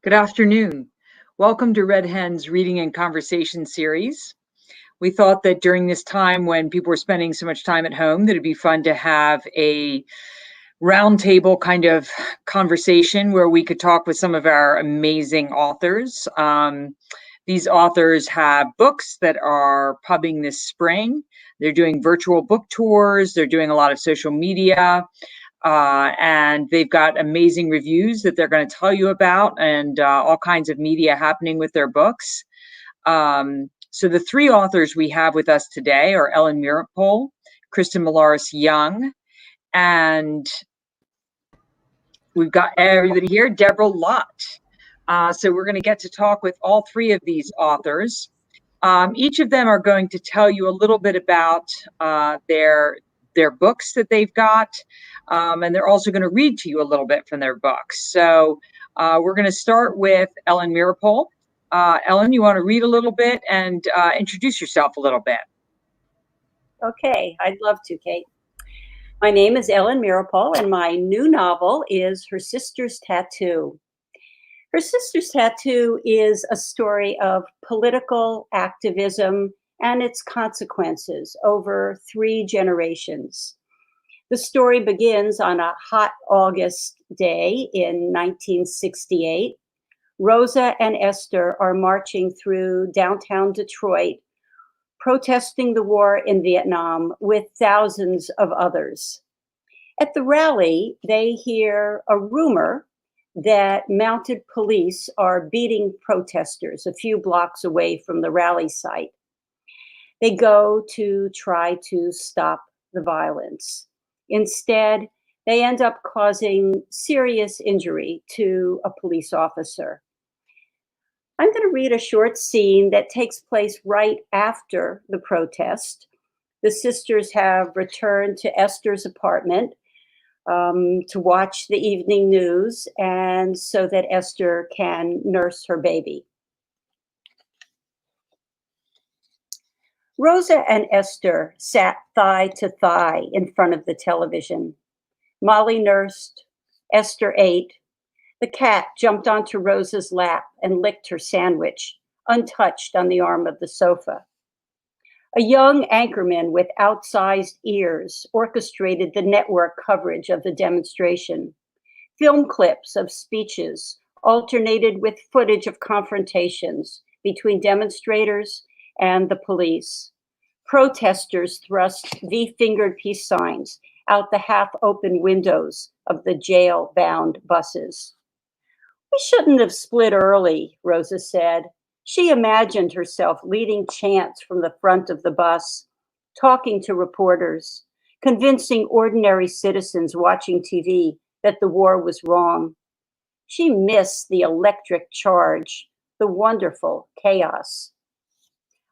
Good afternoon. Welcome to Red Hen's Reading and Conversation series. We thought that during this time when people were spending so much time at home, that it'd be fun to have a roundtable kind of conversation where we could talk with some of our amazing authors. These authors have books that are pubbing this spring. They're doing virtual book tours. They're doing a lot of social media. And they've got amazing reviews that they're going to tell you about, and all kinds of media happening with their books. So the three authors we have with us today are Ellen Meeropol, Kristen Millares Young, and we've got everybody here, Deborah Lott. So we're going to get to talk with all three of these authors. Each of them are going to tell you a little bit about their books that they've got, and they're also going to read to you a little bit from their books. So we're going to start with Ellen Meeropol. Ellen, you want to read a little bit and introduce yourself a little bit? Okay, I'd love to, Kate. My name is Ellen Meeropol, and my new novel is Her Sister's Tattoo. Her Sister's Tattoo is a story of political activism and its consequences over 3 generations. The story begins on a hot August day in 1968. Rosa and Esther are marching through downtown Detroit, protesting the war in Vietnam with thousands of others. At the rally, they hear a rumor that mounted police are beating protesters a few blocks away from the rally site. They go to try to stop the violence. Instead, they end up causing serious injury to a police officer. I'm going to read a short scene that takes place right after the protest. The sisters have returned to Esther's apartment to watch the evening news, and so that Esther can nurse her baby. Rosa and Esther sat thigh to thigh in front of the television. Molly nursed, Esther ate. The cat jumped onto Rosa's lap and licked her sandwich, untouched on the arm of the sofa. A young anchorman with outsized ears orchestrated the network coverage of the demonstration. Film clips of speeches alternated with footage of confrontations between demonstrators and the police. Protesters thrust V-fingered peace signs out the half-open windows of the jail-bound buses. "We shouldn't have split early," Rosa said. She imagined herself leading chants from the front of the bus, talking to reporters, convincing ordinary citizens watching TV that the war was wrong. She missed the electric charge, the wonderful chaos.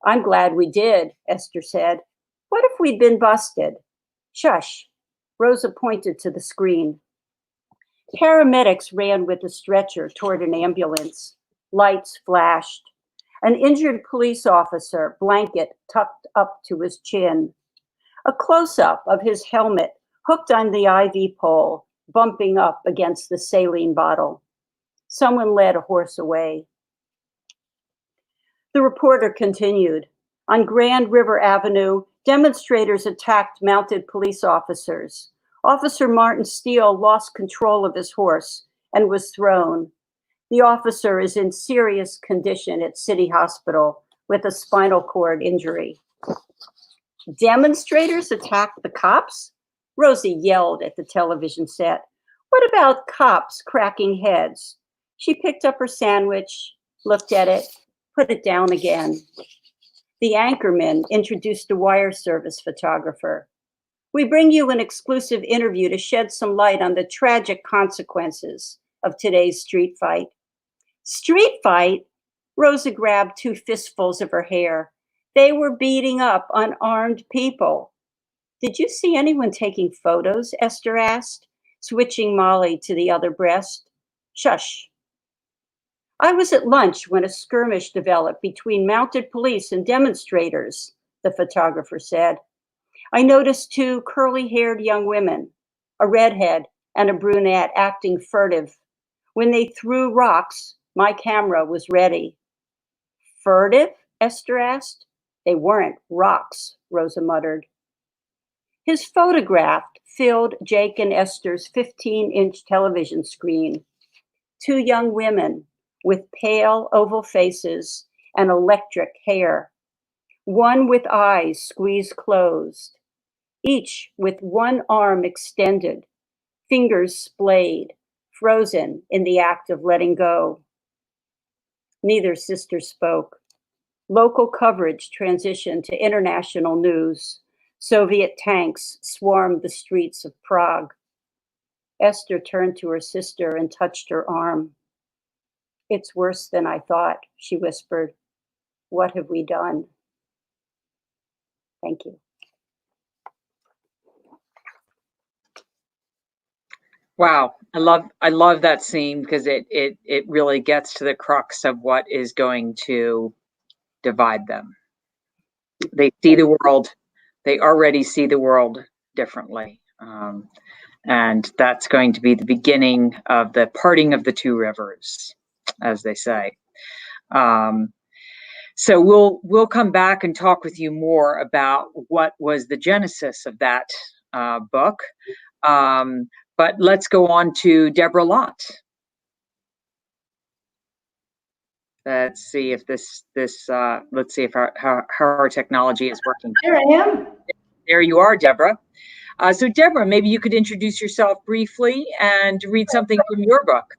"I'm glad we did," Esther said. "What if we'd been busted?" "Shush," Rosa pointed to the screen. Paramedics ran with a stretcher toward an ambulance. Lights flashed. An injured police officer, blanket tucked up to his chin. A close-up of his helmet hooked on the IV pole, bumping up against the saline bottle. Someone led a horse away. The reporter continued. On Grand River Avenue, demonstrators attacked mounted police officers. Officer Martin Steele lost control of his horse and was thrown. The officer is in serious condition at City Hospital with a spinal cord injury. Demonstrators attacked the cops? Rosie yelled at the television set. What about cops cracking heads? She picked up her sandwich, looked at it, put it down again. The anchorman introduced a wire service photographer. We bring you an exclusive interview to shed some light on the tragic consequences of today's street fight. Street fight? Rosa grabbed 2 fistfuls of her hair. They were beating up unarmed people. Did you see anyone taking photos? Esther asked, switching Molly to the other breast. Shush. I was at lunch when a skirmish developed between mounted police and demonstrators, the photographer said. I noticed 2 curly-haired young women, a redhead and a brunette, acting furtive. When they threw rocks, My camera was ready. Furtive? Esther asked. They weren't rocks, Rosa muttered. His photograph filled Jake and Esther's 15-inch television screen. Two young women with pale oval faces and electric hair. One with eyes squeezed closed, each with one arm extended, fingers splayed, frozen in the act of letting go. Neither sister spoke. Local coverage transitioned to international news. Soviet tanks swarmed the streets of Prague. Esther turned to her sister and touched her arm. It's worse than I thought, she whispered. What have we done? Thank you. Wow, I love that scene because it really gets to the crux of what is going to divide them. They see the world, they already see the world differently. And that's going to be the beginning of the parting of the two rivers, as they say. So we'll come back and talk with you more about what was the genesis of that book. But let's go on to Deborah Lott. Let's see if let's see if how our technology is working. There I am. There you are, Deborah. So Deborah, maybe you could introduce yourself briefly and read something from your book.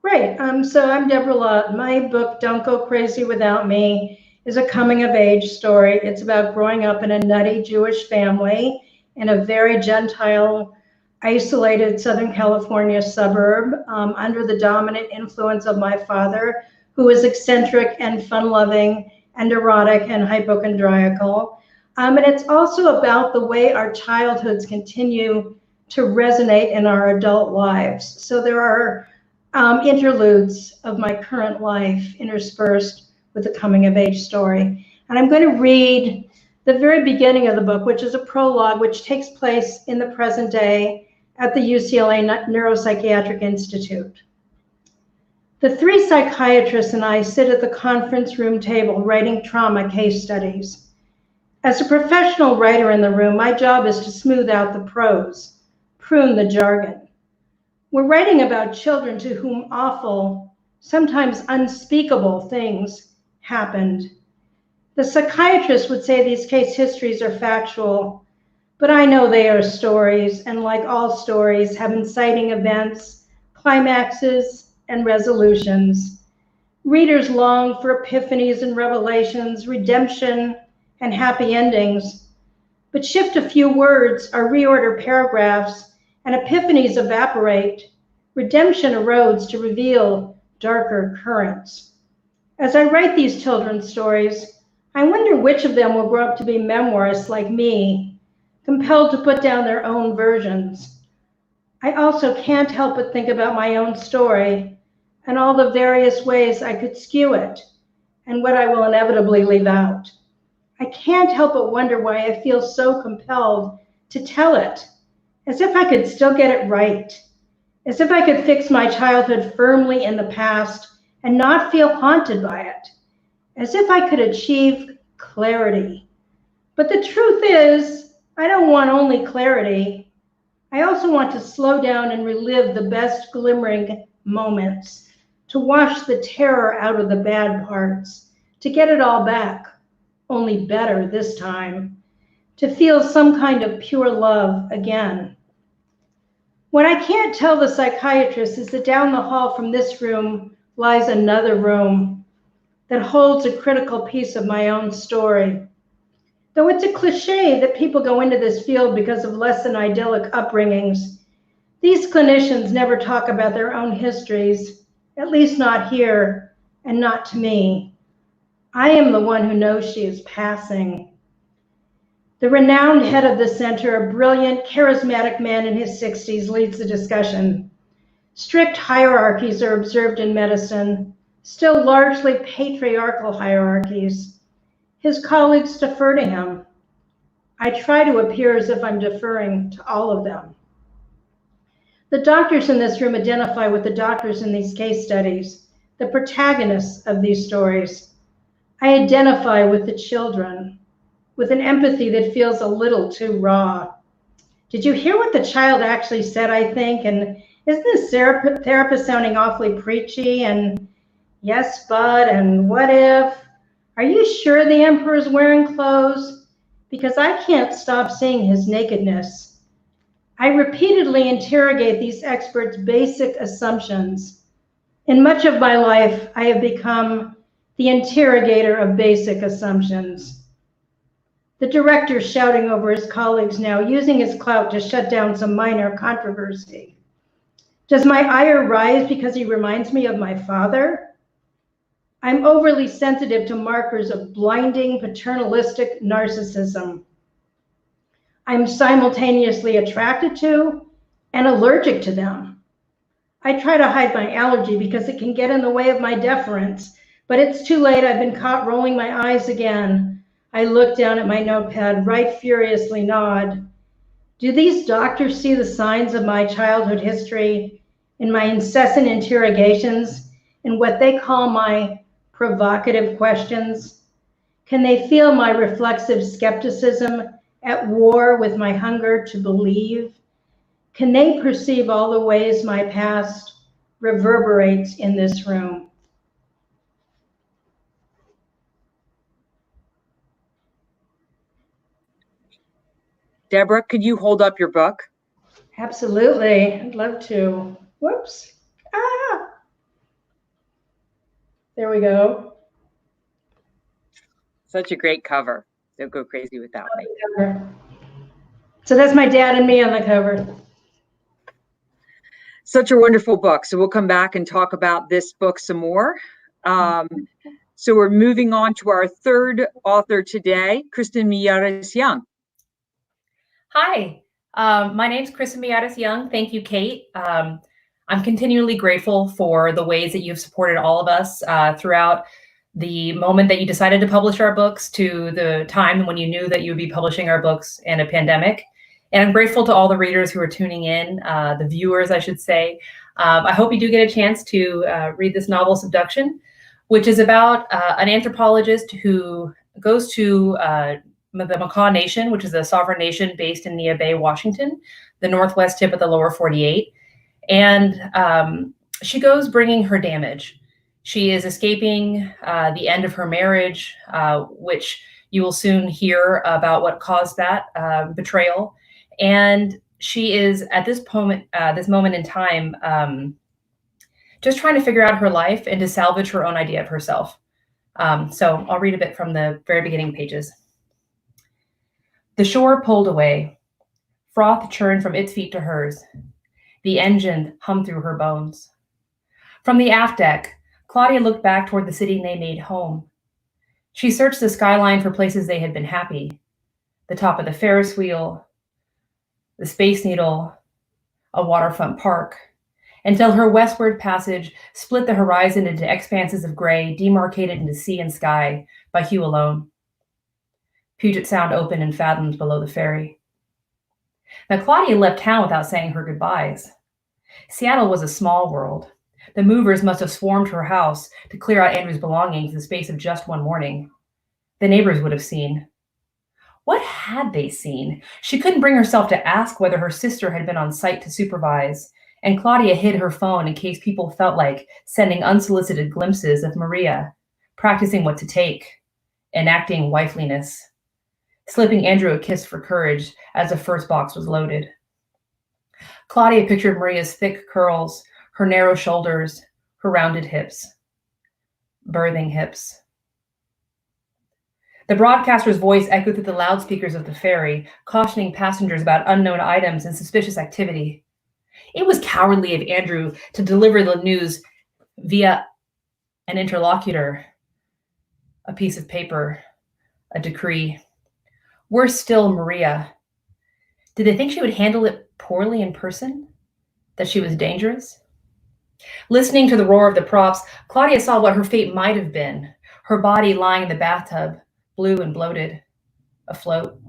Great. So I'm Deborah Lott. My book, Don't Go Crazy Without Me, is a coming of age story. It's about growing up in a nutty Jewish family in a very Gentile, isolated Southern California suburb under the dominant influence of my father, who was eccentric and fun-loving and erotic and hypochondriacal. And it's also about the way our childhoods continue to resonate in our adult lives. So there are interludes of my current life interspersed with the coming of age story. And I'm going to read the very beginning of the book, which is a prologue, which takes place in the present day at the UCLA Neuropsychiatric Institute. The three psychiatrists and I sit at the conference room table writing trauma case studies. As a professional writer in the room, my job is to smooth out the prose, prune the jargon. We're writing about children to whom awful, sometimes unspeakable things happened. The psychiatrist would say these case histories are factual, but I know they are stories, and like all stories, have inciting events, climaxes, and resolutions. Readers long for epiphanies and revelations, redemption, and happy endings. But shift a few words or reorder paragraphs, and epiphanies evaporate. Redemption erodes to reveal darker currents. As I write these children's stories, I wonder which of them will grow up to be memoirists like me, compelled to put down their own versions. I also can't help but think about my own story and all the various ways I could skew it and what I will inevitably leave out. I can't help but wonder why I feel so compelled to tell it, as if I could still get it right, as if I could fix my childhood firmly in the past and not feel haunted by it, as if I could achieve clarity. But the truth is, I don't want only clarity. I also want to slow down and relive the best glimmering moments, to wash the terror out of the bad parts, to get it all back, only better this time, to feel some kind of pure love again. What I can't tell the psychiatrist is that down the hall from this room lies another room that holds a critical piece of my own story. Though it's a cliche that people go into this field because of less than idyllic upbringings, these clinicians never talk about their own histories, at least not here, and not to me. I am the one who knows she is passing. The renowned head of the center, a brilliant, charismatic man in his 60s, leads the discussion. Strict hierarchies are observed in medicine, still largely patriarchal hierarchies. His colleagues defer to him. I try to appear as if I'm deferring to all of them. The doctors in this room identify with the doctors in these case studies. the protagonists of these stories. I identify with the children, with an empathy that feels a little too raw. Did you hear what the child actually said, I think? And isn't this therapist sounding awfully preachy? And yes, but, and what if? Are you sure the emperor's wearing clothes? Because I can't stop seeing his nakedness. I repeatedly interrogate these experts' basic assumptions. In much of my life, I have become the interrogator of basic assumptions. The director shouting over his colleagues now, using his clout to shut down some minor controversy. Does my ire rise because he reminds me of my father? I'm overly sensitive to markers of blinding paternalistic narcissism. I'm simultaneously attracted to and allergic to them. I try to hide my allergy because it can get in the way of my deference, but it's too late. I've been caught rolling my eyes again. I look down at my notepad, write furiously, nod. Do these doctors see the signs of my childhood history in my incessant interrogations and what they call my provocative questions? Can they feel my reflexive skepticism at war with my hunger to believe? Can they perceive all the ways my past reverberates in this room? Deborah, could you hold up your book? Absolutely, I'd love to. Whoops. Ah! There we go. Such a great cover. Don't go crazy without me. So that's my dad and me on the cover. Such a wonderful book. So we'll come back and talk about this book some more. So we're moving on to our third author today, Kristen Millares Young. Hi, my name's Kristen Millares Young. Thank you, Kate. I'm continually grateful for the ways that you've supported all of us throughout the moment that you decided to publish our books to the time when you knew that you would be publishing our books in a pandemic. And I'm grateful to all the readers who are tuning in, the viewers, I should say. I hope you do get a chance to read this novel, Subduction, which is about an anthropologist who goes to the Macaw Nation, which is a sovereign nation based in Nia Bay, Washington, the northwest tip of the lower 48. And she goes bringing her damage. She is escaping the end of her marriage, which you will soon hear about what caused that betrayal. And she is at this moment in time, just trying to figure out her life and to salvage her own idea of herself. So I'll read a bit from the very beginning pages. The shore pulled away. Froth churned from its feet to hers. The engine hummed through her bones. From the aft deck, Claudia looked back toward the city they made home. She searched the skyline for places they had been happy. The top of the Ferris wheel, the Space Needle, a waterfront park, until her westward passage split the horizon into expanses of gray, demarcated into sea and sky by hue alone. Puget Sound opened in fathoms below the ferry. Now, Claudia left town without saying her goodbyes. Seattle was a small world. The movers must have swarmed her house to clear out Andrew's belongings in the space of just one morning. The neighbors would have seen. What had they seen? She couldn't bring herself to ask whether her sister had been on site to supervise, and Claudia hid her phone in case people felt like sending unsolicited glimpses of Maria, practicing what to take, enacting wifeliness, slipping Andrew a kiss for courage as the first box was loaded. Claudia pictured Maria's thick curls, her narrow shoulders, her rounded hips. Birthing hips. The broadcaster's voice echoed through the loudspeakers of the ferry, cautioning passengers about unknown items and suspicious activity. It was cowardly of Andrew to deliver the news via an interlocutor, a piece of paper, a decree. Worse still, Maria. Did they think she would handle it poorly in person? That she was dangerous? Listening to the roar of the props, Claudia saw what her fate might have been. Her body lying in the bathtub, blue and bloated, afloat.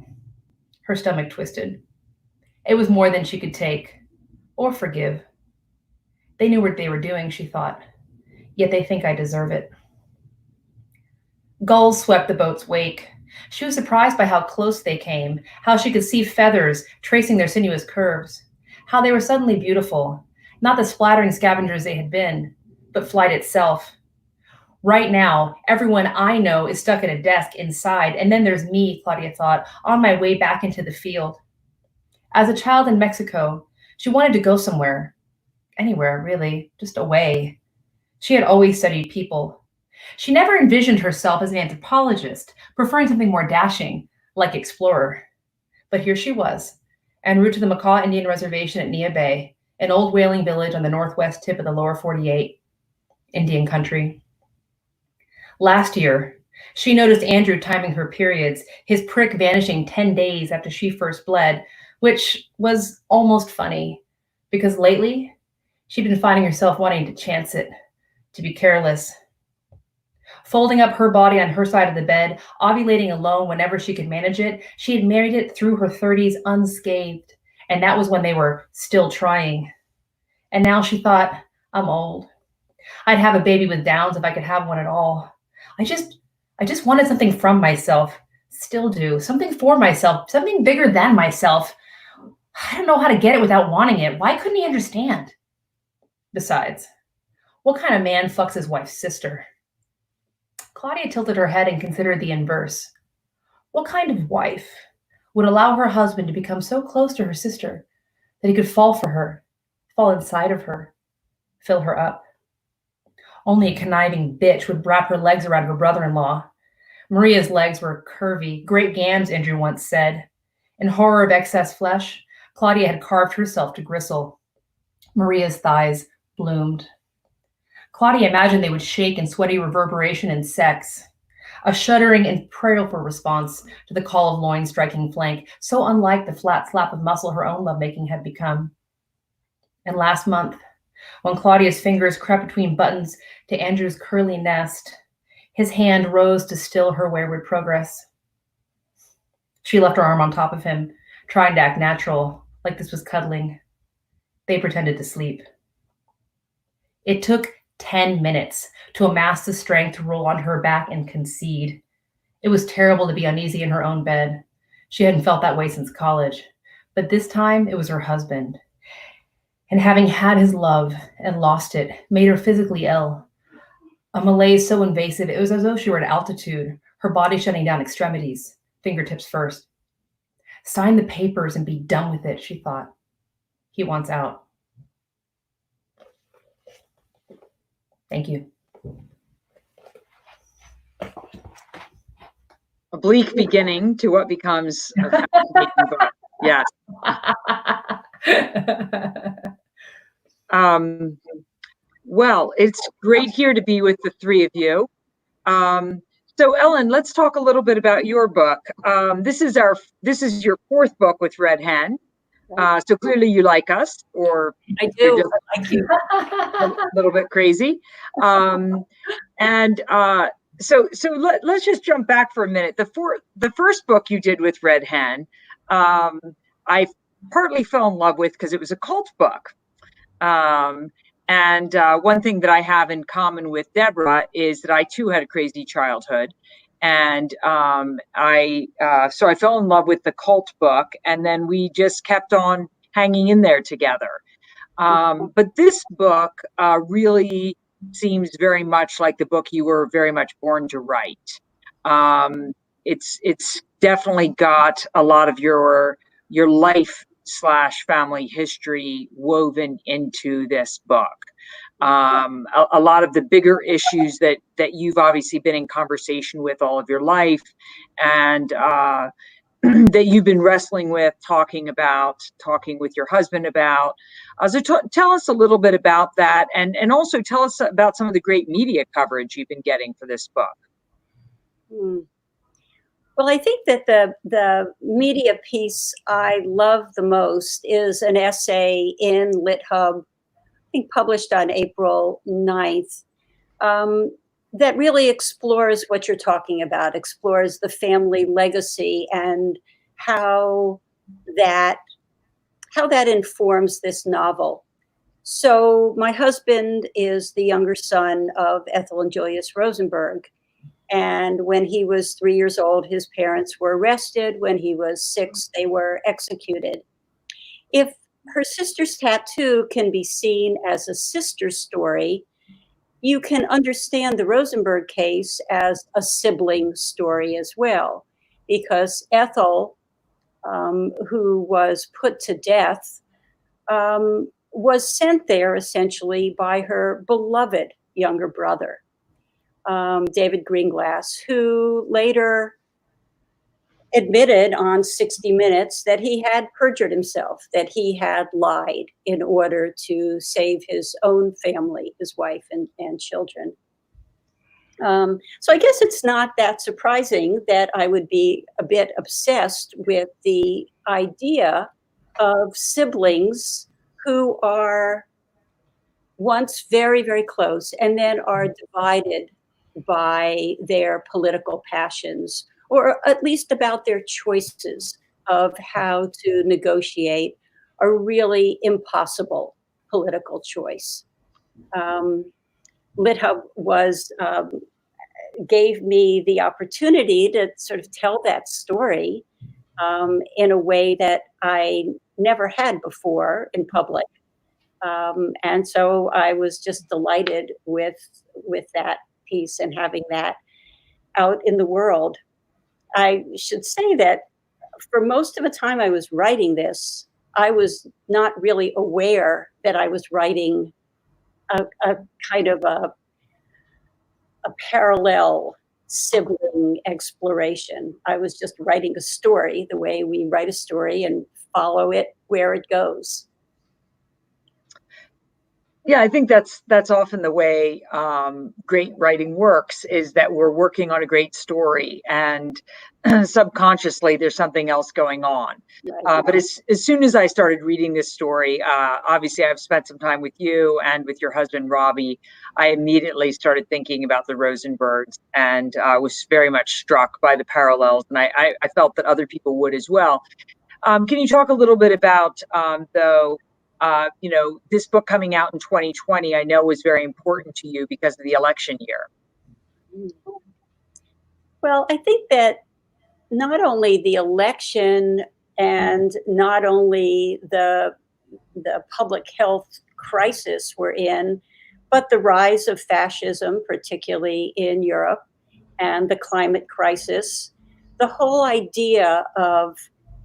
Her stomach twisted. It was more than she could take or forgive. They knew what they were doing, she thought. yet they think I deserve it. Gulls swept the boat's wake. She was surprised by how close they came, how she could see feathers tracing their sinuous curves, how they were suddenly beautiful, not the splattering scavengers they had been, but flight itself. Right now, everyone I know is stuck at a desk inside, and then there's me, Claudia thought, on my way back into the field. As a child in Mexico, she wanted to go somewhere, anywhere really, just away. She had always studied people. She never envisioned herself as an anthropologist, preferring something more dashing, like explorer. But here she was, en route to the Macaw Indian Reservation at Nia Bay, an old whaling village on the northwest tip of the lower 48, Indian country. Last year, she noticed Andrew timing her periods, his prick vanishing 10 days after she first bled, which was almost funny, because lately, she'd been finding herself wanting to chance it, to be careless. Folding up her body on her side of the bed, ovulating alone whenever she could manage it, she had married it through her 30s unscathed, and that was when they were still trying. And now she thought, I'm old. I'd have a baby with Downs if I could have one at all. I just wanted something from myself, still do, something for myself, something bigger than myself. I don't know how to get it without wanting it. Why couldn't he understand? Besides, what kind of man fucks his wife's sister? Claudia tilted her head and considered the inverse. What kind of wife would allow her husband to become so close to her sister that he could fall for her, fall inside of her, fill her up? Only a conniving bitch would wrap her legs around her brother-in-law. Maria's legs were curvy, great gams, Andrew once said. In horror of excess flesh, Claudia had carved herself to gristle. Maria's thighs bloomed. Claudia imagined they would shake in sweaty reverberation and sex, a shuddering and prayerful response to the call of loin striking flank, so unlike the flat slap of muscle her own lovemaking had become. And last month, when Claudia's fingers crept between buttons to Andrew's curly nest, his hand rose to still her wayward progress. She left her arm on top of him, trying to act natural, like this was cuddling. They pretended to sleep. It took 10 minutes to amass the strength to roll on her back and concede. It was terrible to be uneasy in her own bed. She hadn't felt that way since college, but this time it was her husband. And having had his love and lost it made her physically ill. A malaise so invasive, it was as though she were at altitude, her body shutting down extremities, fingertips first. Sign the papers and be done with it, she thought. He wants out. Thank you. A bleak beginning to what becomes a fascinating book. Yes. Well, it's great here to be with the three of you. So Ellen, let's talk a little bit about your book. This is your fourth book with Red Hen. So clearly you like us, or I do. I like you. A little bit crazy. So let's just jump back for a minute. The first book you did with Red Hen, I partly fell in love with because it was a cult book. And one thing that I have in common with Deborah is that I too had a crazy childhood. And I fell in love with the cult book, and then we just kept on hanging in there together. But this book really seems very much like the book you were very much born to write. It's definitely got a lot of your life / family history woven into this book. A lot of the bigger issues that you've obviously been in conversation with all of your life, and that you've been wrestling with, talking with your husband about. So tell us a little bit about that, and also tell us about some of the great media coverage you've been getting for this book. Well, I think that the media piece I love the most is an essay in LitHub, I think published on April 9th, that really explores what you're talking about, explores the family legacy and how that informs this novel. So my husband is the younger son of Ethel and Julius Rosenberg. And when he was 3 years old, his parents were arrested. When he was 6, they were executed. If Her Sister's Tattoo can be seen as a sister story, you can understand the Rosenberg case as a sibling story as well, because Ethel, who was put to death, was sent there essentially by her beloved younger brother, David Greenglass, who later admitted on 60 Minutes that he had perjured himself, that he had lied in order to save his own family, his wife and children. So I guess it's not that surprising that I would be a bit obsessed with the idea of siblings who are once very, very close and then are divided by their political passions, or at least about their choices of how to negotiate a really impossible political choice. LitHub gave me the opportunity to sort of tell that story in a way that I never had before in public. And so I was just delighted with that piece and having that out in the world. I should say that for most of the time I was writing this, I was not really aware that I was writing a kind of a parallel sibling exploration. I was just writing a story the way we write a story and follow it where it goes. Yeah, I think that's often the way great writing works, is that we're working on a great story and subconsciously there's something else going on. Right. But as soon as I started reading this story, obviously I've spent some time with you and with your husband, Robbie. I immediately started thinking about the Rosenbergs and was very much struck by the parallels. And I felt that other people would as well. Can you talk a little bit about, though, this book coming out in 2020, I know was very important to you because of the election year. Well, I think that not only the election and not only the public health crisis we're in, but the rise of fascism, particularly in Europe, and the climate crisis, the whole idea of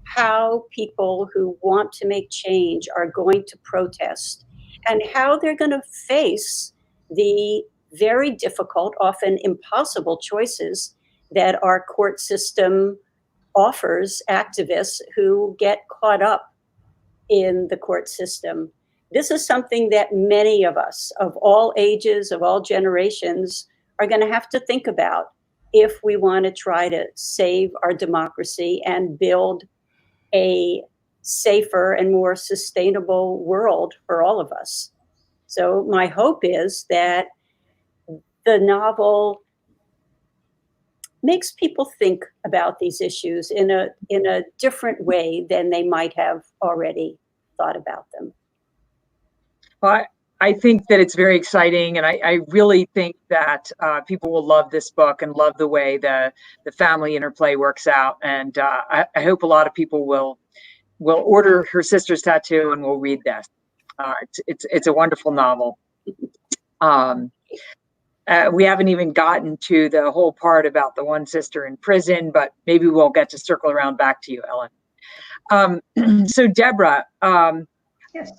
how people who want to make change are going to protest and how they're going to face the very difficult, often impossible choices that our court system offers activists who get caught up in the court system. This is something that many of us of all ages, of all generations, are going to have to think about if we want to try to save our democracy and build a safer and more sustainable world for all of us. So my hope is that the novel makes people think about these issues in a different way than they might have already thought about them. Well, I think that it's very exciting, and I really think that people will love this book and love the way the family interplay works out. And I hope a lot of people will order Her Sister's Tattoo and will read this. It's a wonderful novel. We haven't even gotten to the whole part about the one sister in prison, but maybe we'll get to circle around back to you, Ellen. So Deborah, Yes.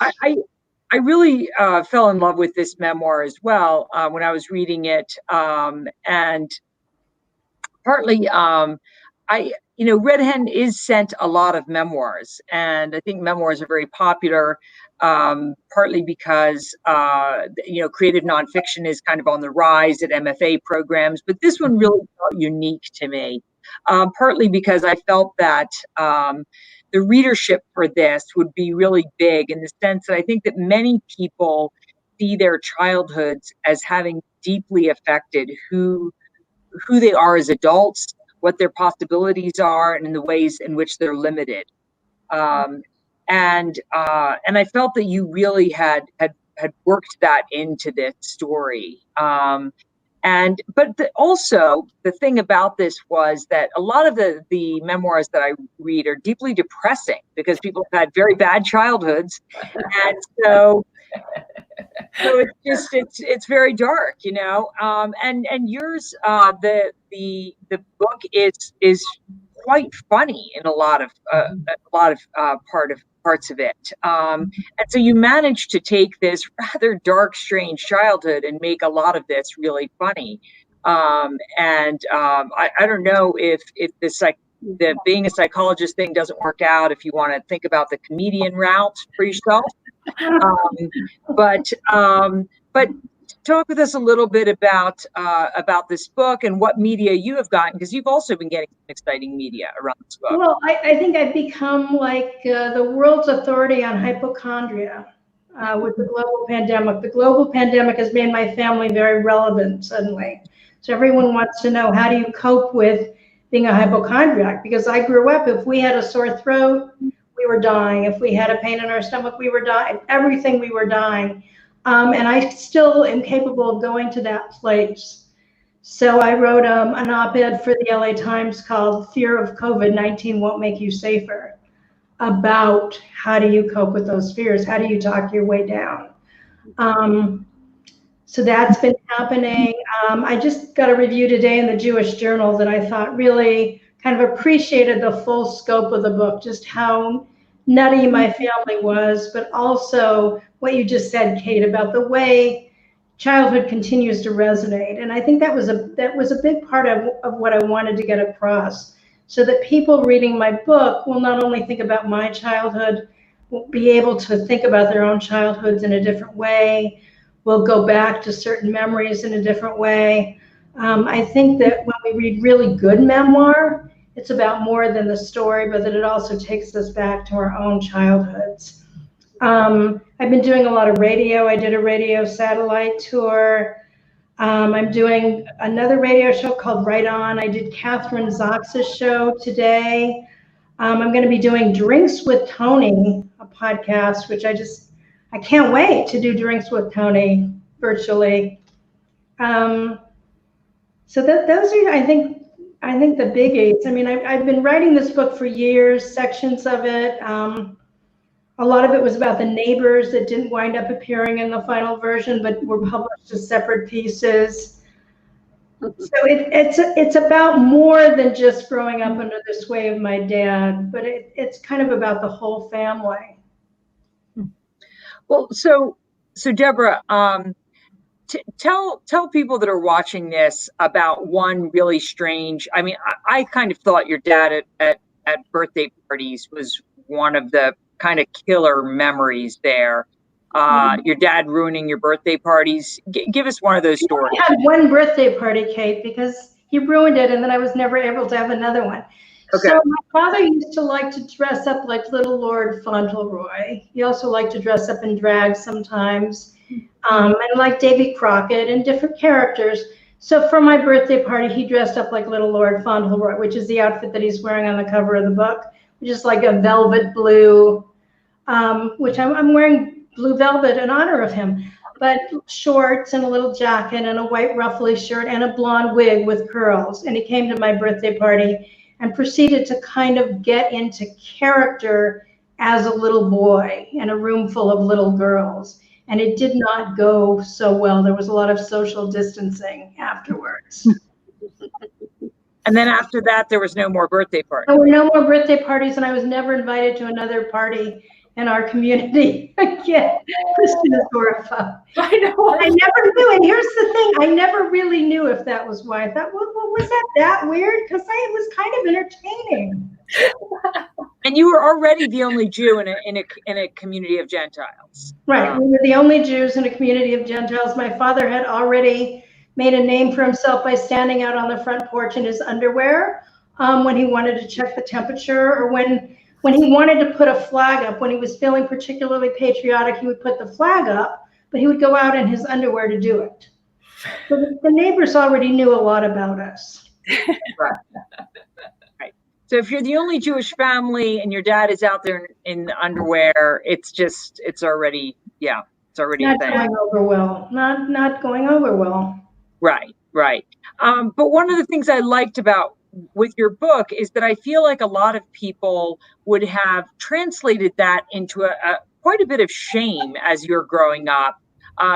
I really fell in love with this memoir as well when I was reading it, and partly, Red Hen is sent a lot of memoirs, and I think memoirs are very popular, partly because creative nonfiction is kind of on the rise at MFA programs, but this one really felt unique to me, partly because I felt that the readership for this would be really big, in the sense that I think that many people see their childhoods as having deeply affected who they are as adults, what their possibilities are, and in the ways in which they're limited. And I felt that you really had had worked that into this story. Also the thing about this was that a lot of the memoirs that I read are deeply depressing because people have had very bad childhoods, and so it's very dark, and yours, the book is quite funny in a lot of parts of it, and so you managed to take this rather dark, strange childhood and make a lot of this really funny. I don't know if the being a psychologist thing doesn't work out, if you want to think about the comedian route for yourself. But talk with us a little bit about this book and what media you have gotten, because you've also been getting exciting media around this book. Well, I think I've become like the world's authority on hypochondria with the global pandemic. The global pandemic has made my family very relevant suddenly. So everyone wants to know, how do you cope with being a hypochondriac? Because I grew up, if we had a sore throat, we were dying. If we had a pain in our stomach, we were dying. Everything, we were dying. And I still am capable of going to that place. So I wrote an op-ed for the LA Times called "Fear of COVID-19 Won't Make You Safer," about how do you cope with those fears? How do you talk your way down? So that's been happening. I just got a review today in the Jewish Journal that I thought really kind of appreciated the full scope of the book, just how nutty my family was, but also what you just said, Kate, about the way childhood continues to resonate. And I think that was a big part of what I wanted to get across, so that people reading my book will not only think about my childhood, will be able to think about their own childhoods in a different way, will go back to certain memories in a different way. I think that when we read really good memoir, it's about more than the story, but that it also takes us back to our own childhoods. I've been doing a lot of radio. I did a radio satellite tour. I'm doing another radio show called Right On. I did Catherine Zox's show today. I'm going to be doing Drinks with Tony, a podcast, which I can't wait to do Drinks with Tony virtually. So those are, I think the biggies. I mean, I've been writing this book for years, sections of it. A lot of it was about the neighbors that didn't wind up appearing in the final version, but were published as separate pieces. So it's about more than just growing up under the sway of my dad, but it's kind of about the whole family. Well, so Deborah, tell people that are watching this about one really strange. I mean, I kind of thought your dad at birthday parties was one of the kind of killer memories there. Your dad ruining your birthday parties. Give us one of those stories. I had one birthday party, Kate, because he ruined it, and then I was never able to have another one. Okay. So my father used to like to dress up like Little Lord Fauntleroy. He also liked to dress up in drag sometimes, and like Davy Crockett and different characters. So for my birthday party, he dressed up like Little Lord Fauntleroy, which is the outfit that he's wearing on the cover of the book, which is like a velvet blue, which I'm wearing blue velvet in honor of him, but shorts and a little jacket and a white ruffly shirt and a blonde wig with curls. And he came to my birthday party and proceeded to kind of get into character as a little boy in a room full of little girls. And it did not go so well. There was a lot of social distancing afterwards. And then after that, there was no more birthday parties. There were no more birthday parties, and I was never invited to another party in our community again. Kristen is horrified. I know. I never knew, and here's the thing, I never really knew if that was why. I thought, well, was that weird? Because it was kind of entertaining. And you were already the only Jew in a community of Gentiles. Right, we were the only Jews in a community of Gentiles. My father had already made a name for himself by standing out on the front porch in his underwear when he wanted to check the temperature, or when he wanted to put a flag up. When he was feeling particularly patriotic, he would put the flag up, but he would go out in his underwear to do it. So the neighbors already knew a lot about us. Right. So if you're the only Jewish family and your dad is out there in the underwear, it's already, yeah. It's already a Not thing. going over well. Not going over well. Right. But one of the things I liked about with your book is that I feel like a lot of people would have translated that into quite a bit of shame as you're growing up.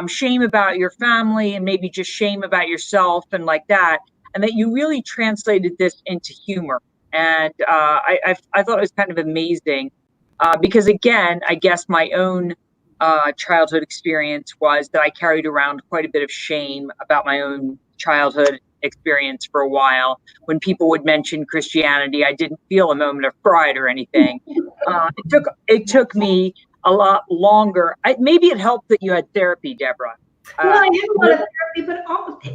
Shame about your family and maybe just shame about yourself and like that. And that you really translated this into humor. And I thought it was kind of amazing because, again, I guess my own childhood experience was that I carried around quite a bit of shame about my own childhood experience for a while. When people would mention Christianity, I didn't feel a moment of pride or anything. It took me a lot longer. Maybe it helped that you had therapy, Deborah. Well, I had a lot of therapy,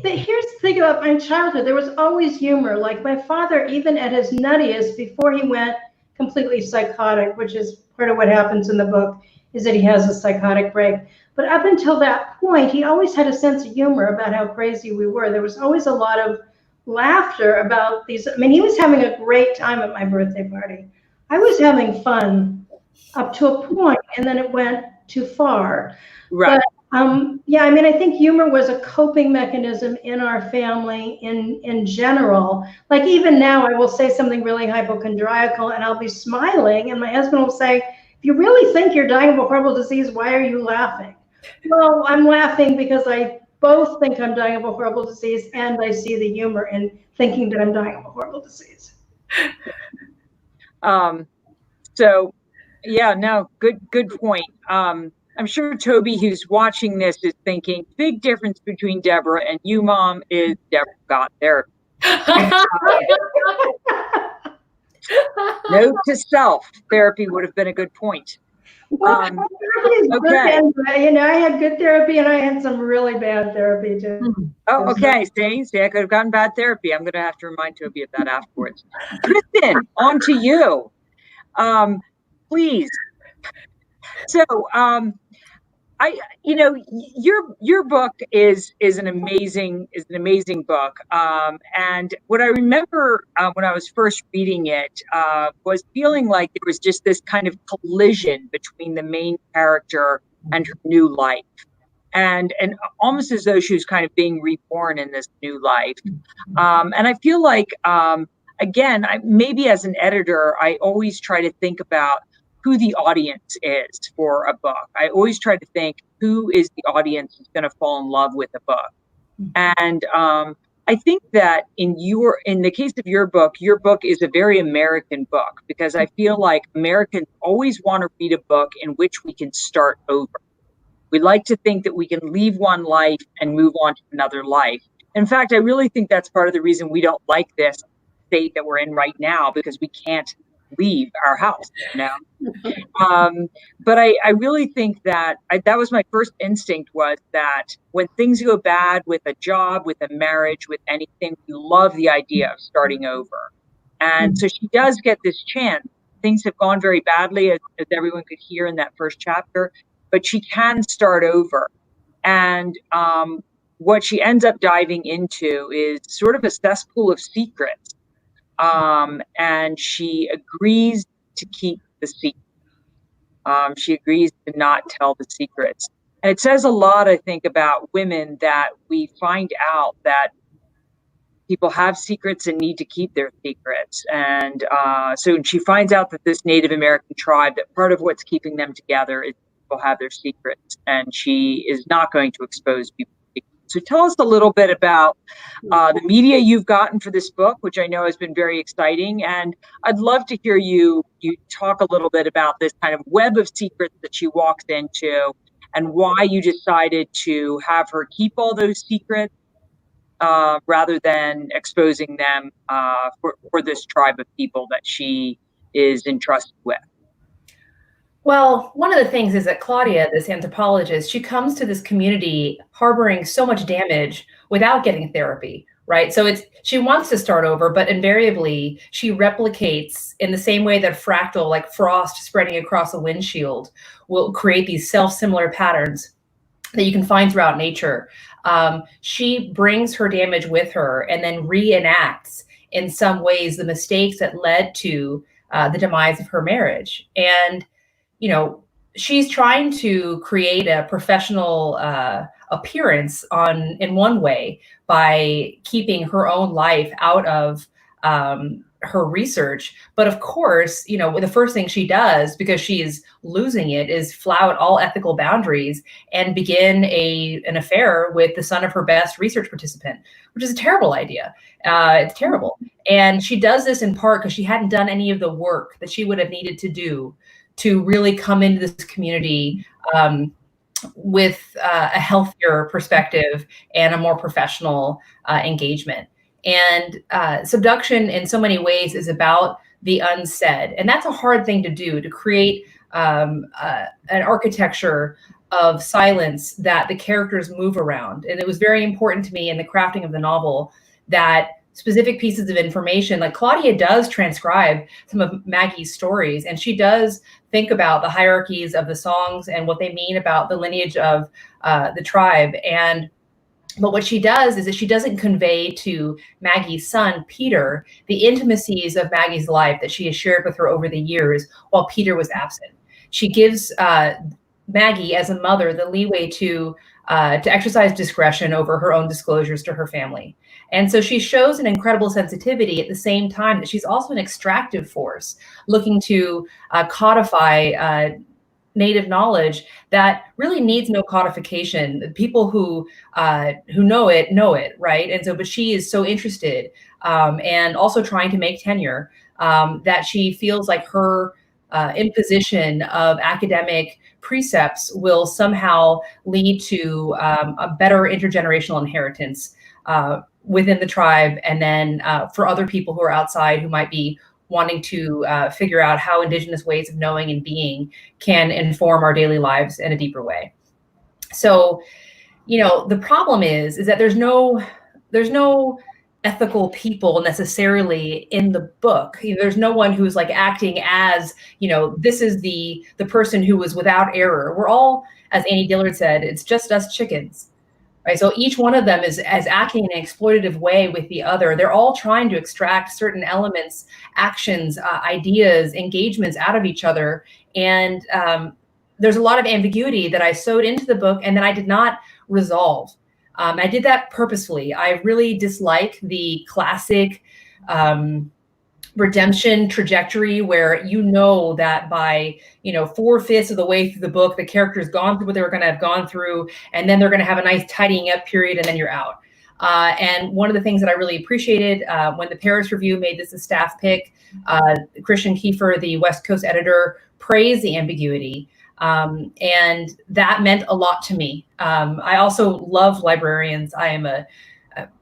but here's the thing about my childhood. There was always humor. Like my father, even at his nuttiest, before he went completely psychotic, which is part of what happens in the book, is that he has a psychotic break. But up until that point, he always had a sense of humor about how crazy we were. There was always a lot of laughter about these. I mean, he was having a great time at my birthday party. I was having fun up to a point, and then it went too far. Right. But, yeah, I mean, I think humor was a coping mechanism in our family in general. Like even now, I will say something really hypochondriacal, and I'll be smiling, and my husband will say, "If you really think you're dying of a horrible disease, why are you laughing?" Well, I'm laughing because I both think I'm dying of a horrible disease, and I see the humor in thinking that I'm dying of a horrible disease. So, yeah, no, good point. I'm sure Toby, who's watching this, is thinking, big difference between Deborah and you, Mom, is Deborah got therapy. Note to self, therapy would have been a good point. Well, okay. You know, I had good therapy and I had some really bad therapy too. Oh, okay. See, I could have gotten bad therapy. I'm going to have to remind Toby of that afterwards. Kristen, on to you. Please. So, your book is an amazing book. And what I remember when I was first reading it was feeling like there was just this kind of collision between the main character and her new life, and almost as though she was kind of being reborn in this new life. And I feel like, again, maybe as an editor, I always try to think about who the audience is for a book. I always try to think, who is the audience who's going to fall in love with a book? And I think that in the case of your book is a very American book, because I feel like Americans always want to read a book in which we can start over. We like to think that we can leave one life and move on to another life. In fact, I really think that's part of the reason we don't like this state that we're in right now, because we can't leave our house, you know. But I really think that that was my first instinct, was that when things go bad with a job, with a marriage, with anything, we love the idea of starting over. And so she does get this chance. Things have gone very badly, as everyone could hear in that first chapter, but she can start over. And what she ends up diving into is sort of a cesspool of secrets. And she agrees to keep the secret. She agrees to not tell the secrets. And it says a lot, I think, about women, that we find out that people have secrets and need to keep their secrets. And so she finds out that this Native American tribe, that part of what's keeping them together is people have their secrets, and she is not going to expose people. So tell us a little bit about the media you've gotten for this book, which I know has been very exciting. And I'd love to hear you talk a little bit about this kind of web of secrets that she walks into, and why you decided to have her keep all those secrets rather than exposing them for this tribe of people that she is entrusted with. Well, one of the things is that Claudia, this anthropologist, she comes to this community harboring so much damage without getting therapy, right? So she wants to start over, but invariably she replicates in the same way that a fractal, like frost spreading across a windshield, will create these self-similar patterns that you can find throughout nature. She brings her damage with her and then reenacts in some ways the mistakes that led to the demise of her marriage. And you know, she's trying to create a professional appearance in one way by keeping her own life out of her research. But of course, the first thing she does, because she is losing it, is flout all ethical boundaries and begin an affair with the son of her best research participant, which is a terrible idea. It's terrible. And she does this in part because she hadn't done any of the work that she would have needed to do to really come into this community with a healthier perspective and a more professional engagement. And subduction in so many ways is about the unsaid. And that's a hard thing to do, to create an architecture of silence that the characters move around. And it was very important to me in the crafting of the novel that specific pieces of information, like Claudia does transcribe some of Maggie's stories, and she does think about the hierarchies of the songs and what they mean about the lineage of the tribe. But what she does is that she doesn't convey to Maggie's son, Peter, the intimacies of Maggie's life that she has shared with her over the years while Peter was absent. She gives Maggie, as a mother, the leeway to exercise discretion over her own disclosures to her family. And so she shows an incredible sensitivity at the same time that she's also an extractive force, looking to codify Native knowledge that really needs no codification. The people who know it, right? And so, but she is so interested and also trying to make tenure that she feels like her imposition of academic precepts will somehow lead to a better intergenerational inheritance within the tribe, and then for other people who are outside who might be wanting to figure out how Indigenous ways of knowing and being can inform our daily lives in a deeper way. So, the problem is that there's no ethical people necessarily in the book. There's no one who's like acting as, this is the person who was without error. We're all, as Annie Dillard said, it's just us chickens. Right. So each one of them is acting in an exploitative way with the other. They're all trying to extract certain elements, actions, ideas, engagements out of each other. And there's a lot of ambiguity that I sewed into the book and that I did not resolve. I did that purposefully. I really dislike the classic redemption trajectory where that by 4/5 of the way through the book the character's gone through what they were going to have gone through, and then they're going to have a nice tidying up period, and then you're out. And one of the things that I really appreciated when the Paris Review made this a staff pick, Christian Kiefer, the West Coast editor, praised the ambiguity. And that meant a lot to me. I also love librarians. I am a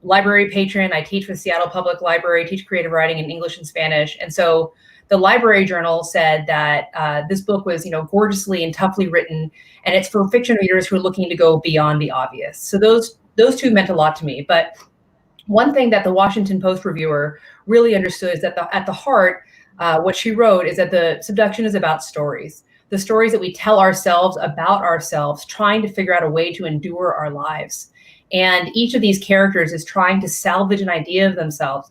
library patron. I teach with Seattle Public Library, teach creative writing in English and Spanish. And so the Library Journal said that this book was, gorgeously and toughly written, and it's for fiction readers who are looking to go beyond the obvious. So those two meant a lot to me. But one thing that the Washington Post reviewer really understood is that at the heart, what she wrote is that the subduction is about stories. The stories that we tell ourselves about ourselves, trying to figure out a way to endure our lives. And each of these characters is trying to salvage an idea of themselves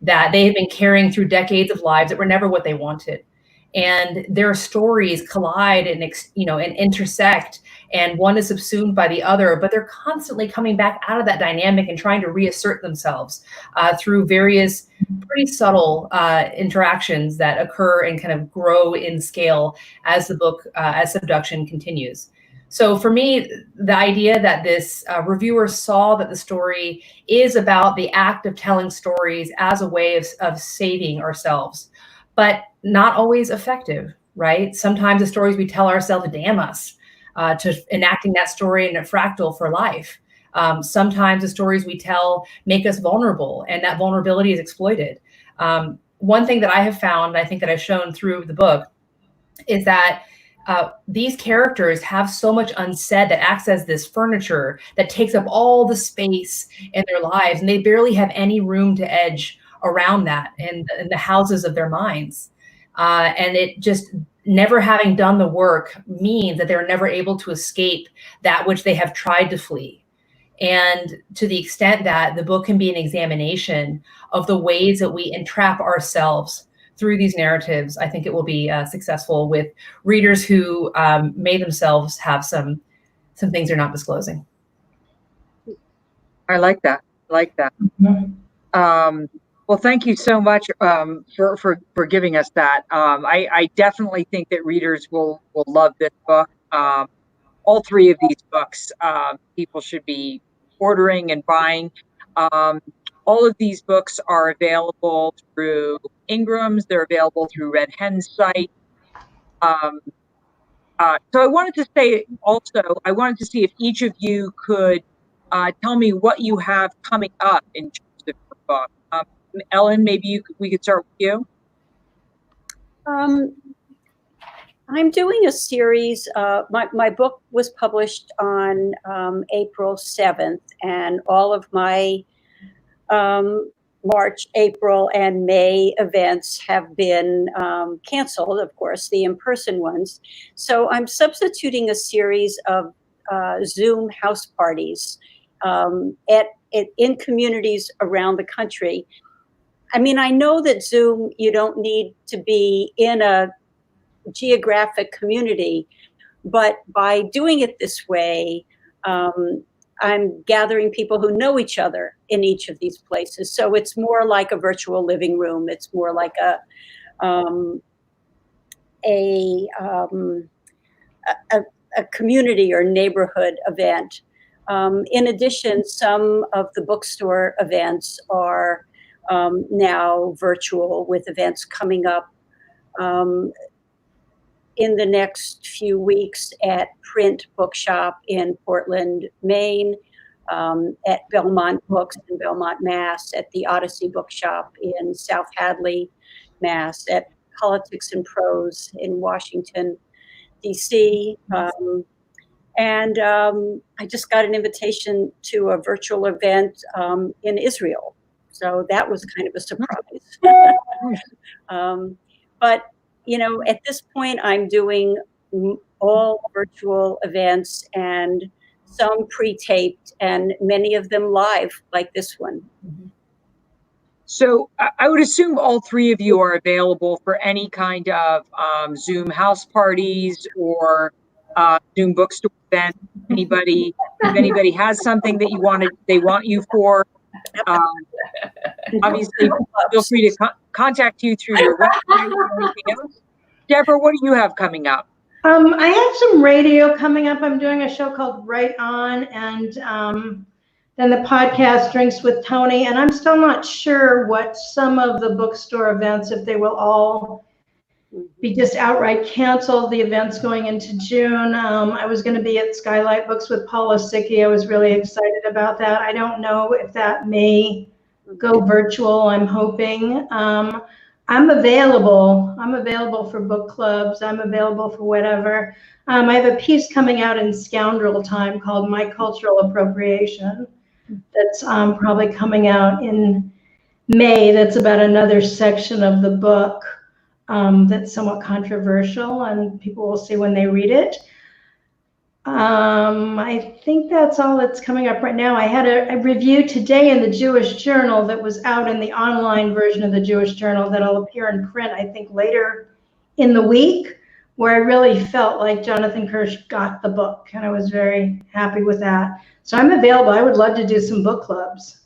that they have been carrying through decades of lives that were never what they wanted. And their stories collide and intersect, and one is subsumed by the other, but they're constantly coming back out of that dynamic and trying to reassert themselves through various pretty subtle interactions that occur and kind of grow in scale as the book, as Subduction continues. So for me, the idea that this reviewer saw that the story is about the act of telling stories as a way of saving ourselves, but not always effective, right? Sometimes the stories we tell ourselves damn us to enacting that story in a fractal for life. Sometimes the stories we tell make us vulnerable, and that vulnerability is exploited. One thing that I have found, I think that I've shown through the book, is that these characters have so much unsaid that acts as this furniture that takes up all the space in their lives, and they barely have any room to edge around that in the houses of their minds. And it just never having done the work means that they're never able to escape that which they have tried to flee. And to the extent that the book can be an examination of the ways that we entrap ourselves through these narratives, I think it will be successful with readers who may themselves have some things they're not disclosing. I like that. I like that. Well, thank you so much for giving us that. I definitely think that readers will love this book. All three of these books people should be ordering and buying. All of these books are available through Ingram's. They're available through Red Hen's site. So I wanted to say also, I wanted to see if each of you could tell me what you have coming up in terms of your book. Ellen, maybe we could start with you. I'm doing a series. My book was published on April 7th, and all of my March, April, and May events have been canceled, of course, the in-person ones. So I'm substituting a series of Zoom house parties in communities around the country. I mean, I know that Zoom, you don't need to be in a geographic community, but by doing it this way, I'm gathering people who know each other in each of these places. So it's more like a virtual living room. It's more like a community or neighborhood event. In addition, some of the bookstore events are now virtual, with events coming up in the next few weeks at Print Bookshop in Portland, Maine, at Belmont Books in Belmont, Mass, at the Odyssey Bookshop in South Hadley, Mass, at Politics and Prose in Washington, D.C. And I just got an invitation to a virtual event in Israel. So that was kind of a surprise. But you know, at this point, I'm doing all virtual events, and some pre-taped and many of them live, like this one. So I would assume all three of you are available for any kind of Zoom house parties or Zoom bookstore event. If anybody has something that they want you for, obviously feel free to contact you through your website or anything else. Deborah, what do you have coming up? I have some radio coming up. I'm doing a show called Right On, and then the podcast Drinks with Tony. And I'm still not sure what some of the bookstore events, if they will all be just outright canceled, the events going into June. I was going to be at Skylight Books with Paula Sickey. I was really excited about that. I don't know if that may go virtual. I'm hoping. I'm available. I'm available for book clubs. I'm available for whatever. I have a piece coming out in Scoundrel Time called My Cultural Appropriation. That's probably coming out in May. That's about another section of the book that's somewhat controversial, and people will see when they read it. I think that's all that's coming up right now. I had a review today in the Jewish Journal that was out in the online version of the Jewish Journal that'll appear in print, I think, later in the week, where I really felt like Jonathan Kirsch got the book, and I was very happy with that. So I'm available. I would love to do some book clubs.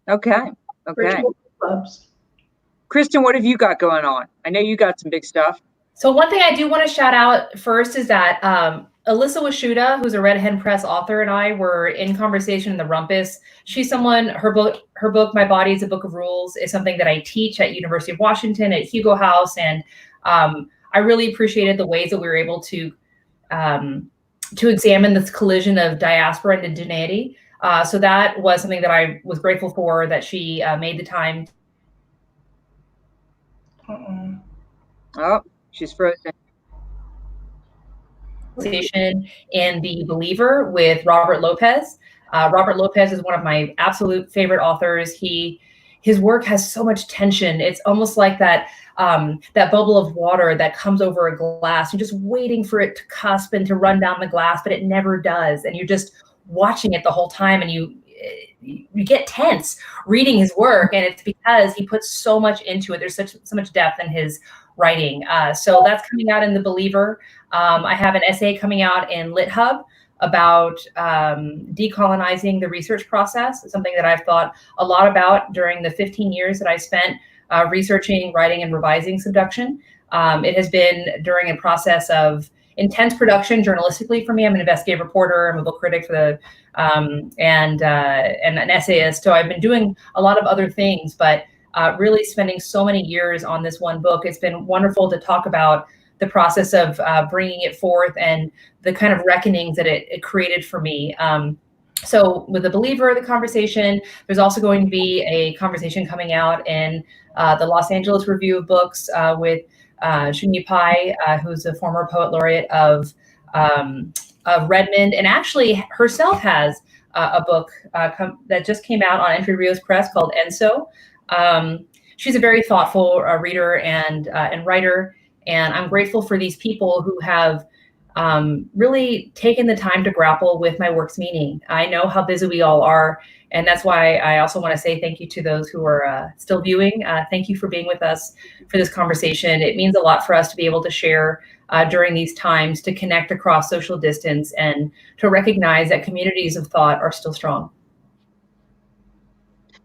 Okay. Virtual book clubs. Kristen, what have you got going on? I know you got some big stuff. So one thing I do want to shout out first is that Alyssa Washuta, who's a Red Hen Press author, and I were in conversation in the Rumpus. She's someone, her book, My Body is a Book of Rules, is something that I teach at University of Washington at Hugo House. And I really appreciated the ways that we were able to examine this collision of diaspora and indigeneity. So that was something that I was grateful for, that she made the time. Oh, she's frozen. In The Believer with Robert Lopez. Robert Lopez is one of my absolute favorite authors. His work has so much tension. It's almost like that bubble of water that comes over a glass. You're just waiting for it to cusp and to run down the glass, but it never does. And you're just watching it the whole time. And you get tense reading his work, and it's because he puts so much into it. There's so much depth in his writing. So that's coming out in The Believer. I have an essay coming out in LitHub about decolonizing the research process. It's something that I've thought a lot about during the 15 years that I spent researching, writing, and revising Subduction. It has been during a process of intense production journalistically for me. I'm an investigative reporter. I'm a book critic for the and an essayist. So I've been doing a lot of other things, but really spending so many years on this one book. It's been wonderful to talk about the process of bringing it forth and the kind of reckonings that it created for me. So with The Believer, the conversation, there's also going to be a conversation coming out in the Los Angeles Review of Books with Shunya Pai, who's a former poet laureate of Redmond, and actually herself has a book that just came out on Entre Rios Press called Enso. She's a very thoughtful reader and writer, and I'm grateful for these people who have really taken the time to grapple with my work's meaning. I know how busy we all are, and that's why I also want to say thank you to those who are still viewing. Thank you for being with us for this conversation. It means a lot for us to be able to share during these times, to connect across social distance, and to recognize that communities of thought are still strong.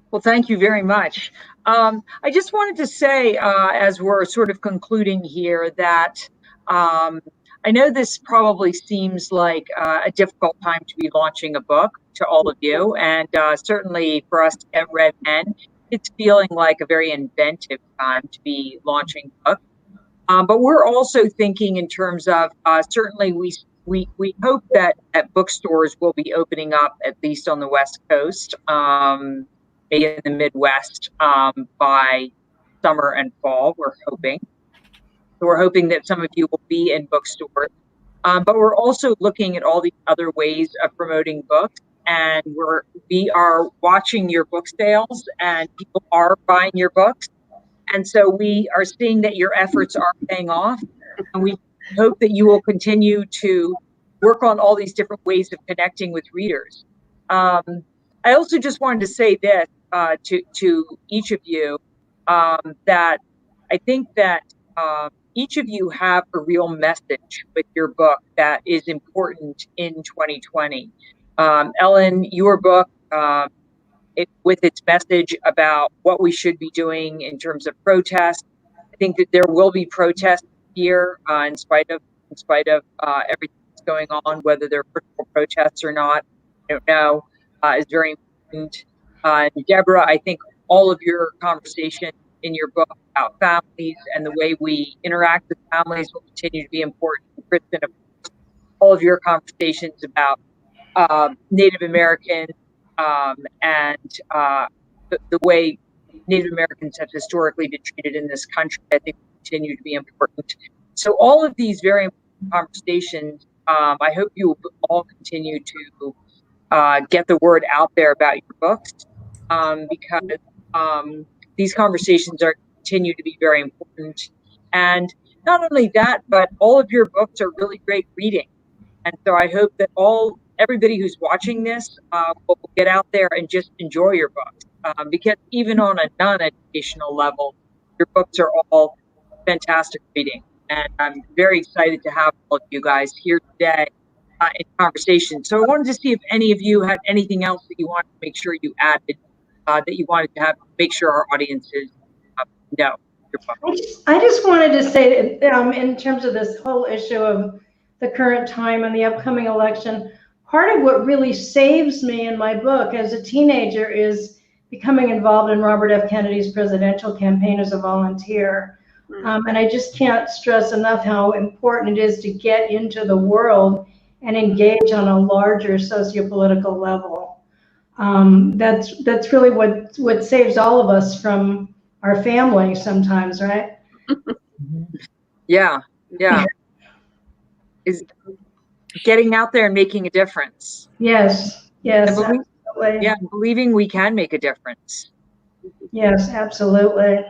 Well, thank you very much. I just wanted to say, as we're sort of concluding here, that I know this probably seems like a difficult time to be launching a book to all of you, and certainly for us at Red Hen, it's feeling like a very inventive time to be launching a book. But we're also thinking in terms of certainly we hope that bookstores will be opening up, at least on the West Coast, maybe in the Midwest by summer and fall, we're hoping. So we're hoping that some of you will be in bookstores. But we're also looking at all these other ways of promoting books. And we are watching your book sales, and people are buying your books. And so we are seeing that your efforts are paying off. And we hope that you will continue to work on all these different ways of connecting with readers. I also just wanted to say this to each of you, that I think that each of you have a real message with your book that is important in 2020. Ellen, your book, with its message about what we should be doing in terms of protest, I think that there will be protests here in spite of everything that's going on, whether they're virtual protests or not. I don't know. Is very important. Deborah, I think all of your conversation in your book about families and the way we interact with families will continue to be important. Kristen, of course, all of your conversations about Native Americans and the way Native Americans have historically been treated in this country, I think will continue to be important. So all of these very important conversations, I hope you will all continue to get the word out there about your books, because these conversations are continue to be very important. And not only that, but all of your books are really great reading. And so I hope that everybody who's watching this will get out there and just enjoy your books, because even on a non-educational level, your books are all fantastic reading. And I'm very excited to have all of you guys here today in conversation. So I wanted to see if any of you had anything else that you wanted to make sure you added, that you wanted to make sure our audiences know. I just wanted to say that in terms of this whole issue of the current time and the upcoming election, part of what really saves me in my book as a teenager is becoming involved in Robert F. Kennedy's presidential campaign as a volunteer. And I just can't stress enough how important it is to get into the world and engage on a larger sociopolitical level. That's really what saves all of us from our family sometimes, right? Yeah. Is getting out there and making a difference. Yes, absolutely. Yeah, believing we can make a difference. Yes, absolutely.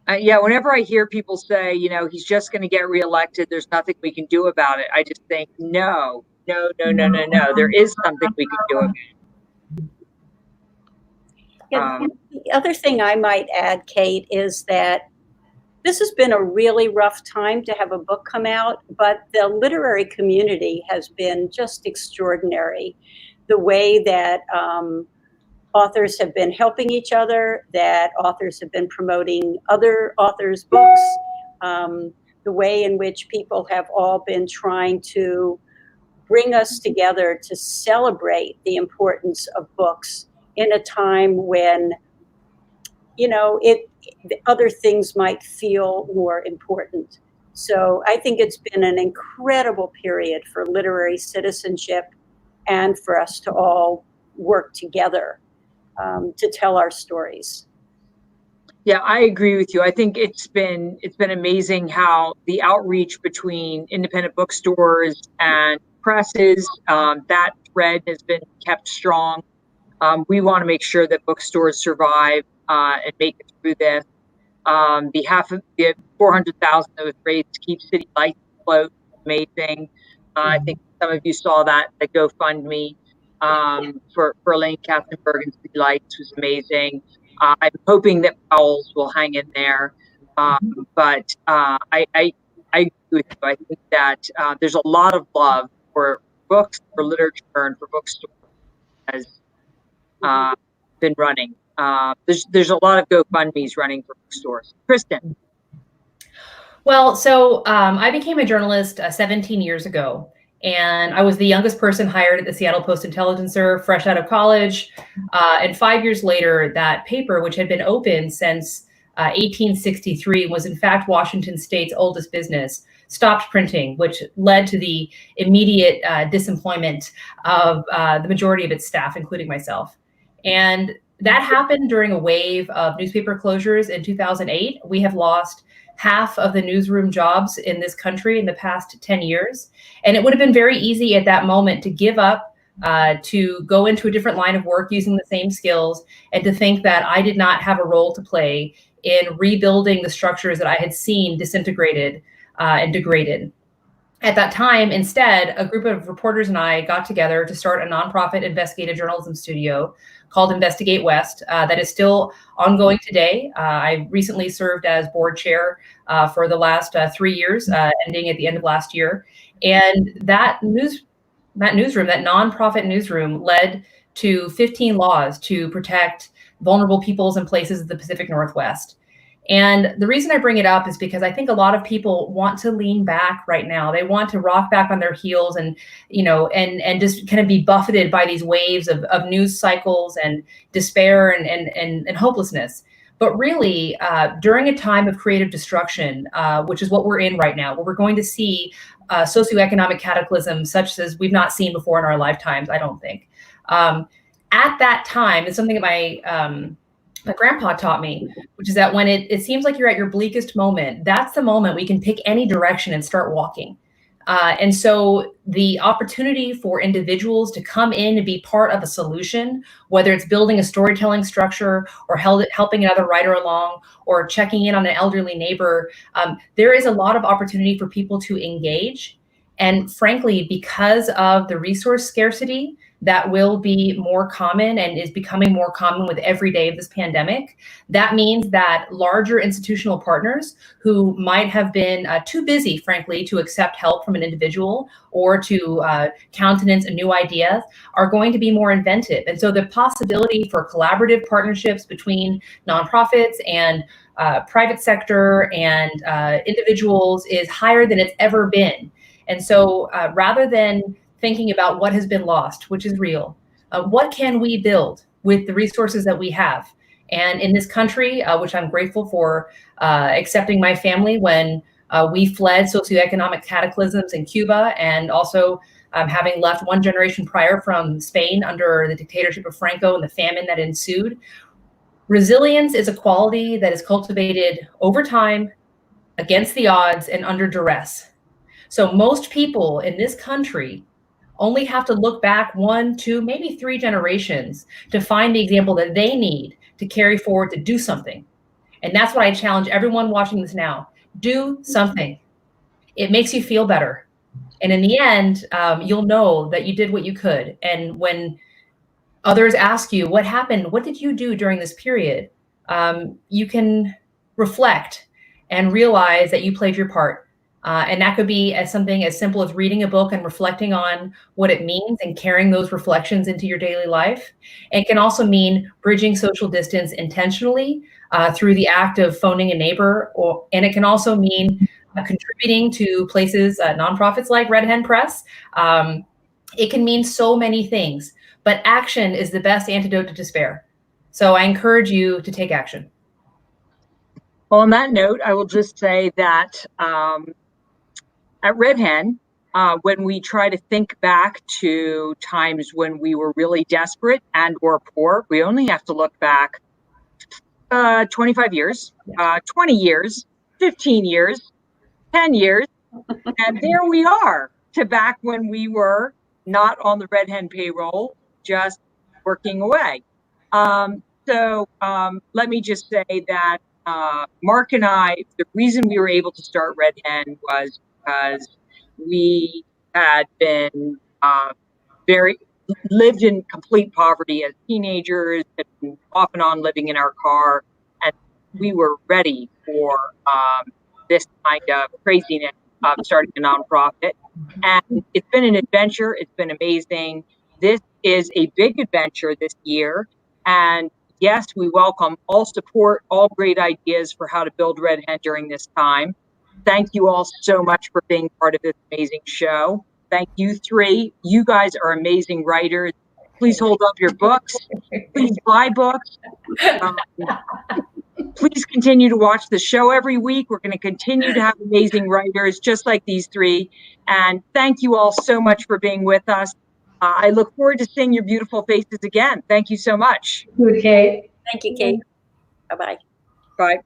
Yeah, whenever I hear people say, he's just going to get reelected, there's nothing we can do about it, I just think, no. There is something we can do about it. The other thing I might add, Kate, is that this has been a really rough time to have a book come out, but the literary community has been just extraordinary. The way that authors have been helping each other, that authors have been promoting other authors' books, the way in which people have all been trying to bring us together to celebrate the importance of books in a time when, you know, other things might feel more important. So I think it's been an incredible period for literary citizenship and for us to all work together to tell our stories. Yeah, I agree with you. I think it's been amazing how the outreach between independent bookstores and presses, that thread has been kept strong. We want to make sure that bookstores survive and make it through this. Behalf of the 400,000 that was raised to keep city lights afloat, amazing. I think some of you saw that the GoFundMe for Elaine Katzenberg City Lights was amazing. I'm hoping that Powell's will hang in there, but I agree with you. I think that there's a lot of love for books, for literature, and for bookstores has been running. There's a lot of GoFundMe's running for bookstores. Kristen. Well, so I became a journalist 17 years ago, and I was the youngest person hired at the Seattle Post-Intelligencer, fresh out of college. And 5 years later, that paper, which had been open since 1863, was in fact Washington State's oldest business, stopped printing, which led to the immediate disemployment of the majority of its staff, including myself. And that happened during a wave of newspaper closures in 2008. We have lost half of the newsroom jobs in this country in the past 10 years. And it would have been very easy at that moment to give up, to go into a different line of work using the same skills, and to think that I did not have a role to play in rebuilding the structures that I had seen disintegrated and degraded. At that time, instead, a group of reporters and I got together to start a nonprofit investigative journalism studio called Investigate West that is still ongoing today. I recently served as board chair for the last 3 years, ending at the end of last year. And that newsroom, that nonprofit newsroom, led to 15 laws to protect vulnerable peoples and places of the Pacific Northwest. And the reason I bring it up is because I think a lot of people want to lean back right now. They want to rock back on their heels and, you know, and just kind of be buffeted by these waves of news cycles and despair and hopelessness. But really, during a time of creative destruction, which is what we're in right now, where we're going to see socioeconomic cataclysms such as we've not seen before in our lifetimes, I don't think. At that time, it's something that my grandpa taught me, which is that when it seems like you're at your bleakest moment, that's the moment we can pick any direction and start walking. And so the opportunity for individuals to come in and be part of a solution, whether it's building a storytelling structure or helping another writer along or checking in on an elderly neighbor, there is a lot of opportunity for people to engage. And frankly, because of the resource scarcity that will be more common and is becoming more common with every day of this pandemic, that means that larger institutional partners who might have been too busy, frankly, to accept help from an individual or to countenance a new idea are going to be more inventive. And so the possibility for collaborative partnerships between nonprofits and private sector and individuals is higher than it's ever been. And so rather than thinking about what has been lost, which is real, what can we build with the resources that we have? And in this country, which I'm grateful for accepting my family when we fled socioeconomic cataclysms in Cuba, and also having left one generation prior from Spain under the dictatorship of Franco and the famine that ensued. Resilience is a quality that is cultivated over time, against the odds, and under duress. So most people in this country only have to look back 1, 2, maybe 3 generations to find the example that they need to carry forward to do something. And that's what I challenge everyone watching this now. Do something. It makes you feel better. And in the end, you'll know that you did what you could. And when Others ask you, what happened? What did you do during this period? You can reflect and realize that you played your part. And that could be as something as simple as reading a book and reflecting on what it means and carrying those reflections into your daily life. It can also mean bridging social distance intentionally through the act of phoning a neighbor, and it can also mean contributing to places, nonprofits like Red Hen Press. It can mean so many things, but action is the best antidote to despair. So I encourage you to take action. Well, on that note, I will just say that at Red Hen, when we try to think back to times when we were really desperate and or poor, we only have to look back 25 years, 20 years, 15 years, 10 years, and there we are to back when we were not on the Red Hen payroll, just working away. So let me just say that Mark and I, the reason we were able to start Red Hen was because we had been lived in complete poverty as teenagers, had been off and on living in our car, and we were ready for this kind of craziness of starting a nonprofit. And it's been an adventure. It's been amazing. This is a big adventure this year. And yes, we welcome all support, all great ideas for how to build Red Hen during this time. Thank you all so much for being part of this amazing show. Thank you three. You guys are amazing writers. Please hold up your books. Please buy books. Please continue to watch the show every week. We're going to continue to have amazing writers just like these three. And thank you all so much for being with us. I look forward to seeing your beautiful faces again. Thank you so much. Thank you, Kate. Thank you, Kate. Bye-bye. Bye.